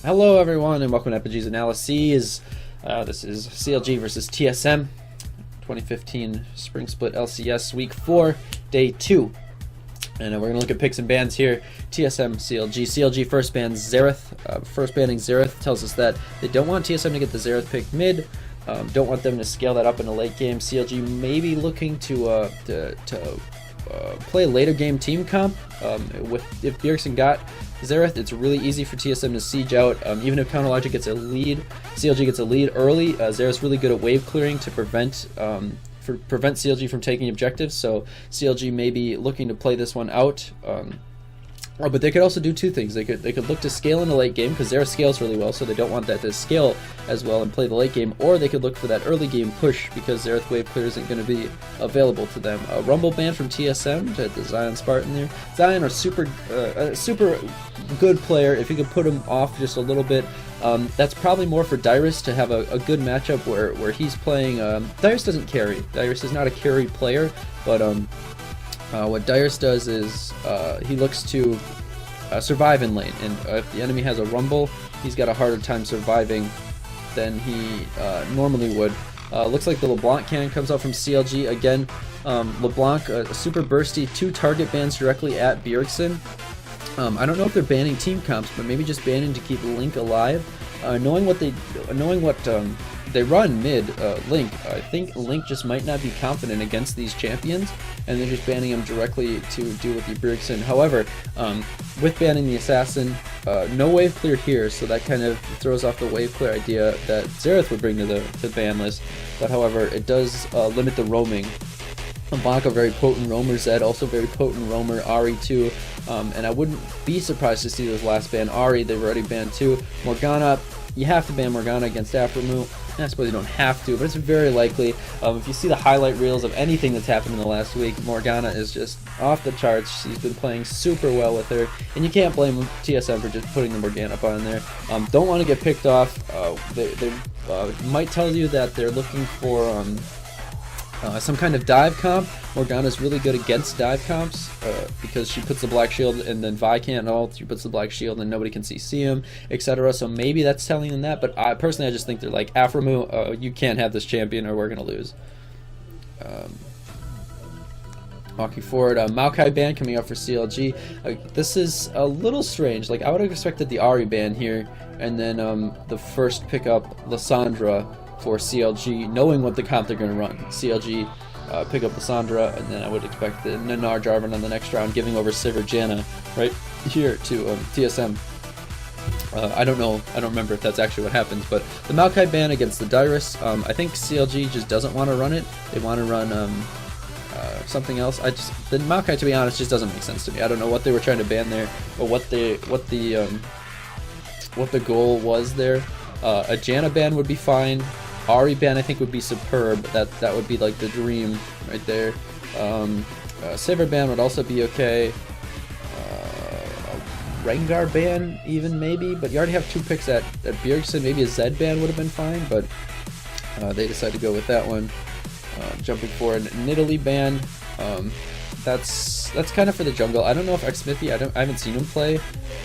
Hello everyone and welcome to Epigee's Analyses. This is CLG versus TSM 2015 Spring Split LCS Week 4, Day 2. And we're going to look at picks and bans here. TSM, CLG. CLG first bans Xerath. First banning Xerath tells us that they don't want TSM to get the Xerath pick mid. Don't want them to scale that up in a late game. CLG may be looking to play a later game team comp. If Bjergsen got Xerath, it's really easy for TSM to siege out. Even if Counterlogic gets a lead, CLG gets a lead early. Xerath's really good at wave clearing to prevent CLG from taking objectives. So CLG may be looking to play this one out. But they could also do two things. They could look to scale in the late game because Xerath scales really well, so they don't want that to scale as well and play the late game. Or they could look for that early game push because Xerath wave clear isn't going to be available to them. Rumble ban from TSM to the Zion Spartan there. Zion are a super good player. If you could put him off just a little bit, that's probably more for Dyrus to have a good matchup where he's playing. Dyrus doesn't carry. Dyrus is not a carry player, but what Dyrus does is he looks to survive in lane, and if the enemy has a rumble, he's got a harder time surviving than he normally would. Looks like the LeBlanc cannon comes out from CLG again. LeBlanc, a super bursty, 2 target bans directly at Bjergsen. I don't know if they're banning team comps, but maybe just banning to keep Link alive. Knowing what they run mid Link, I think Link just might not be confident against these champions, and they're just banning him directly to deal with the Bjergsen. However, with banning the assassin, no wave clear here, so that kind of throws off the wave clear idea that Xerath would bring to the ban list. But however, it does limit the roaming. Blanca, very potent roamer. Zed, also very potent roamer. Ahri too, and I wouldn't be surprised to see this last ban. Ahri, they've already banned too. Morgana, you have to ban Morgana against Aphromoo. I suppose you don't have to, but it's very likely. If you see the highlight reels of anything that's happened in the last week, Morgana is just off the charts. She's been playing super well with her, and you can't blame TSM for just putting the Morgana up on there. Don't want to get picked off. They might tell you that they're looking for some kind of dive comp. Morgana's really good against dive comps because she puts the black shield and then Vi can't ult. She puts the black shield and nobody can see him, etc. So maybe that's telling them that. But I just think they're like, Aphromoo, you can't have this champion or we're gonna lose. Walking forward, Maokai ban coming up for CLG. This is a little strange. Like, I would have expected the Ahri ban here, and then the first pickup Lissandra for CLG, knowing what the comp they're going to run. CLG pick up Lissandra, and then I would expect the Nanar Jarvan on the next round, giving over Sivir Janna right here to TSM. I don't know, I don't remember if that's actually what happens, but the Maokai ban against the Dyrus, I think CLG just doesn't want to run it. They want to run something else. The Maokai, to be honest, just doesn't make sense to me. I don't know what they were trying to ban there, or what the goal was there. A Janna ban would be fine. Ahri ban I think would be superb. That would be like the dream right there. Sivir ban would also be okay. Rengar ban even maybe, but you already have 2 picks at Bjergsen. Maybe a Zed ban would have been fine, but they decided to go with that one. Jumping forward, Nidalee ban. That's kind of for the jungle. I don't know if Xmithy, I haven't seen him play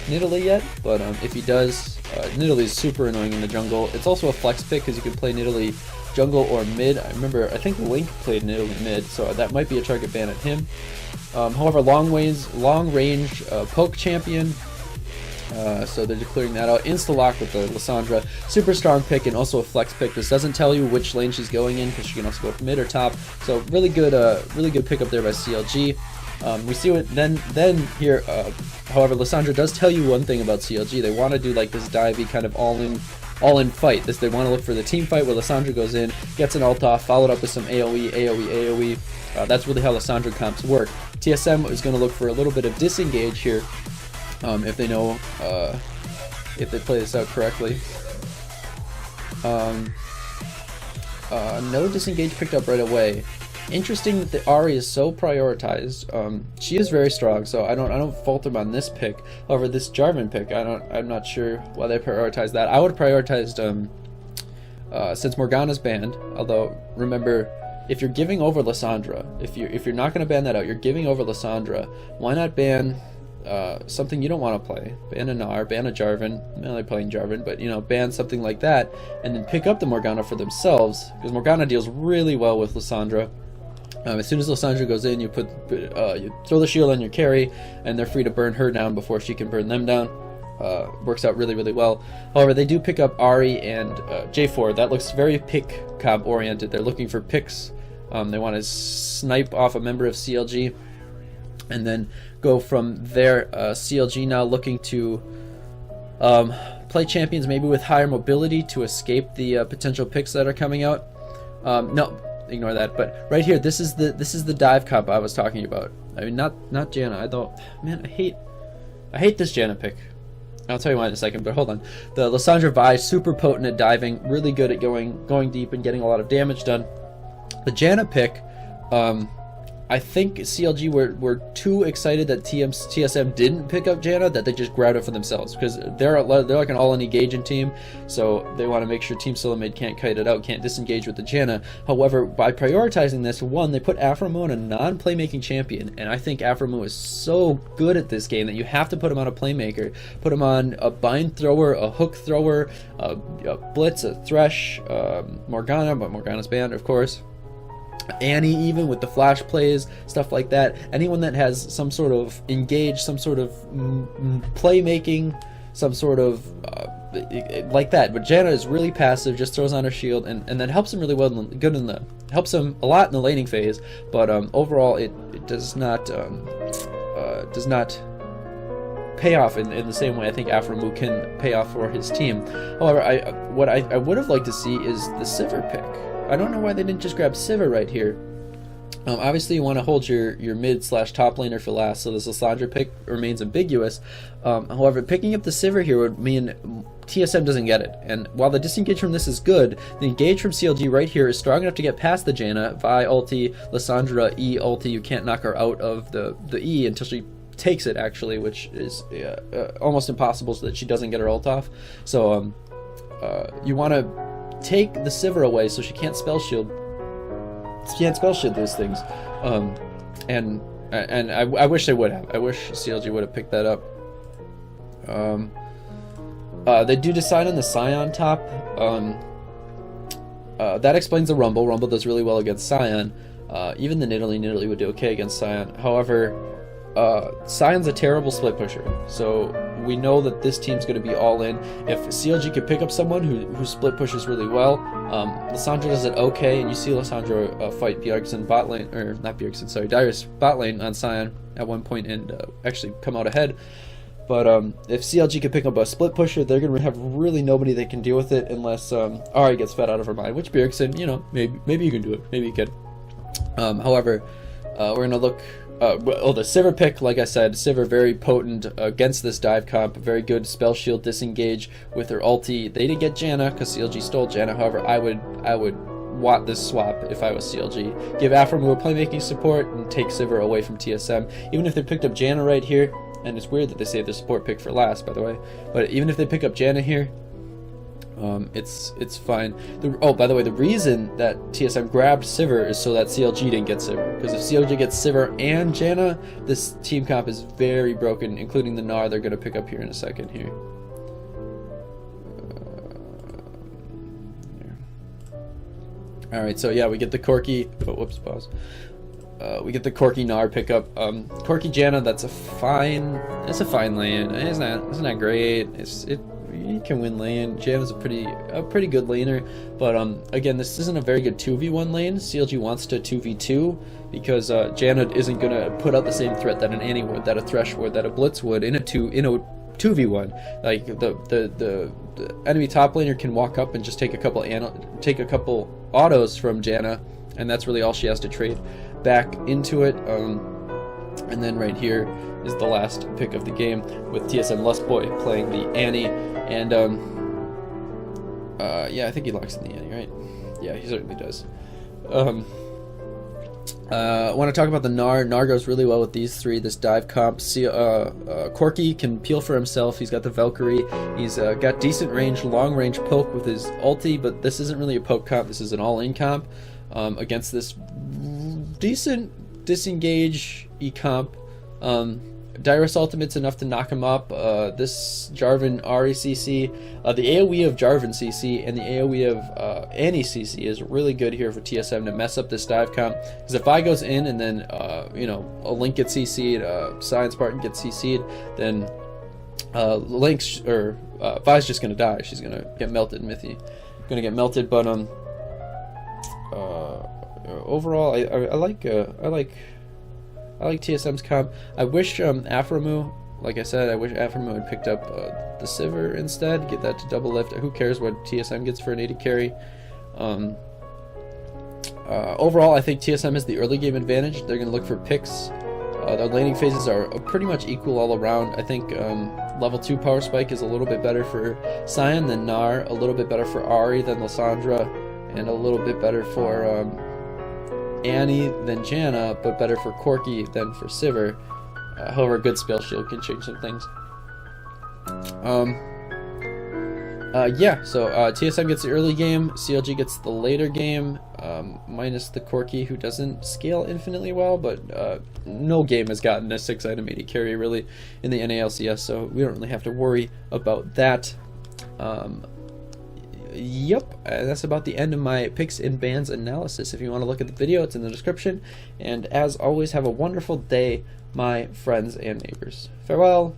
Nidalee yet, but if he does, Nidalee is super annoying in the jungle. It's also a flex pick because you can play Nidalee jungle or mid. I think Link played Nidalee mid, so that might be a target ban at him. However, long range poke champion. So they're clearing that out. Insta-lock with the Lissandra. Super strong pick and also a flex pick. This doesn't tell you which lane she's going in because she can also go from mid or top. So really good pick up there by CLG. We see what then here. However, Lissandra does tell you one thing about CLG. They want to do like this divey kind of all-in fight. They want to look for the team fight where Lissandra goes in, gets an ult off, followed up with some AoE. That's really how Lissandra comps work. TSM is going to look for a little bit of disengage here. If they know, if they play this out correctly. No disengage picked up right away. Interesting that the Ahri is so prioritized. She is very strong, so I don't fault them on this pick. However, this Jarvan pick, I'm not sure why they prioritize that. I would have prioritized since Morgana's banned. Although remember, if you're giving over Lissandra, if you're not going to ban that out, you're giving over Lissandra. Why not ban something you don't want to play. Ban a Gnar, ban a Jarvan. I'm not really playing Jarvan, but you know, ban something like that, and then pick up the Morgana for themselves, because Morgana deals really well with Lissandra. As soon as Lissandra goes in, you throw the shield on your carry, and they're free to burn her down before she can burn them down. Works out really, really well. However, they do pick up Ahri and J4. That looks very pick comp oriented. They're looking for picks. They want to snipe off a member of CLG, and then go from there. CLG now looking to play champions maybe with higher mobility to escape the potential picks that are coming out. No, ignore that. But right here, this is the dive comp I was talking about. I mean, not Janna. I thought, man, I hate this Janna pick. I'll tell you why in a second, but hold on. The Lissandra Vi, super potent at diving, really good at going deep and getting a lot of damage done. The Janna pick, I think CLG were too excited that TSM didn't pick up Janna that they just grabbed it for themselves, because they're like an all-in engaging team, so they want to make sure Team Solomid can't kite it out, can't disengage with the Janna. However, by prioritizing this, one, they put Aphromoo on a non-playmaking champion, and I think Aphromoo is so good at this game that you have to put him on a playmaker. Put him on a bind thrower, a hook thrower, a blitz, a thresh, Morgana, but Morgana's banned, of course. Annie, even with the flash plays, stuff like that. Anyone that has some sort of engage, some sort of playmaking, some sort of like that. But Janna is really passive, just throws on her shield, and that helps him really well. Helps him a lot in the laning phase. But overall, it does not pay off in the same way I think Aphromoo can pay off for his team. However, what I would have liked to see is the Sivir pick. I don't know why they didn't just grab Sivir right here. Obviously, you want to hold your mid/top laner for last, so this Lissandra pick remains ambiguous. However, picking up the Sivir here would mean TSM doesn't get it. And while the disengage from this is good, the engage from CLG right here is strong enough to get past the Janna. Vi ulti, Lissandra E ulti. You can't knock her out of the E until she takes it, actually, which is almost impossible, so that she doesn't get her ult off. So you want to take the Sivir away so she can't spell shield. She can't spell shield those things. And I wish they would have. I wish CLG would have picked that up. They do decide on the Sion top. That explains the Rumble. Rumble does really well against Sion. Even the Nidalee would do okay against Sion. However, Sion's a terrible split pusher, so we know that this team's going to be all in. If CLG could pick up someone who split pushes really well, Lissandra does it okay, and you see Lissandra fight Bjergsen bot lane, or not Bjergsen, sorry, Darius bot lane on Sion at one point and actually come out ahead. But if CLG could pick up a split pusher, they're going to have really nobody that can deal with it unless Ahri gets fed out of her mind, which Bjergsen, you know, maybe you can do it, maybe you can. However, we're going to look. The Sivir pick, like I said, Sivir very potent against this dive comp, very good spell shield disengage with her ulti. They didn't get Janna because CLG stole Janna. However, I would want this swap if I was CLG. Give Aphromoo a playmaking support and take Sivir away from TSM. Even if they picked up Janna right here, and it's weird that they saved their support pick for last, by the way, but even if they pick up Janna here, it's fine. By the way, the reason that TSM grabbed Sivir is so that CLG didn't get Sivir. Because if CLG gets Sivir and Janna, this team comp is very broken, including the Gnar they're going to pick up here in a second here. Alright, so yeah, we get the Corki. Oh, whoops, pause. We get the Corki Gnar pickup. Corki Janna, that's a fine lane. It's not great. You can win lane. Janna's a pretty good laner, but again, this isn't a very good 2v1 lane. CLG wants to 2v2 because Janna isn't gonna put out the same threat that an Annie would, that a Thresh would, that a Blitz would in a 2v1. Like the enemy top laner can walk up and just take a couple autos from Janna, and that's really all she has to trade back into it. And then right here is the last pick of the game with TSM Lustboy playing the Annie, and yeah, I think he locks in the Annie, right? Yeah, he certainly does. I want to talk about the Gnar. Gnar goes really well with these three. This dive comp. Corki can peel for himself. He's got the Valkyrie. He's got decent range, long range poke with his ulti, but this isn't really a poke comp. This is an all-in comp against this decent disengage e-comp. Dyrus ultimate's enough to knock him up. This Jarvan Ahri CC, the AoE of Jarvan CC and the AoE of Annie CC is really good here for TSM to mess up this dive comp. Because if I goes in and then you know, a Link gets CC'd, Science Spartan gets CC'd, then Link's or Vi's just gonna die. She's gonna get melted. Mithy gonna get melted. But overall, I like TSM's comp. I wish Aphromoo, like I said, I wish Aphromoo had picked up the Sivir instead. Get that to double lift. Who cares what TSM gets for an AD carry? Overall, I think TSM has the early game advantage. They're going to look for picks. Their laning phases are pretty much equal all around. I think level 2 power spike is a little bit better for Sion than Gnar, a little bit better for Ahri than Lysandra, and a little bit better for Annie than Janna, but better for Corki than for Sivir. However, a good spell shield can change some things. Yeah, so TSM gets the early game, CLG gets the later game, minus the Corki, who doesn't scale infinitely well, but no game has gotten a 6-item AD carry really in the NALCS, so we don't really have to worry about that. Yep, that's about the end of my picks and bans analysis. If you want to look at the video, it's in the description. And as always, have a wonderful day, my friends and neighbors. Farewell.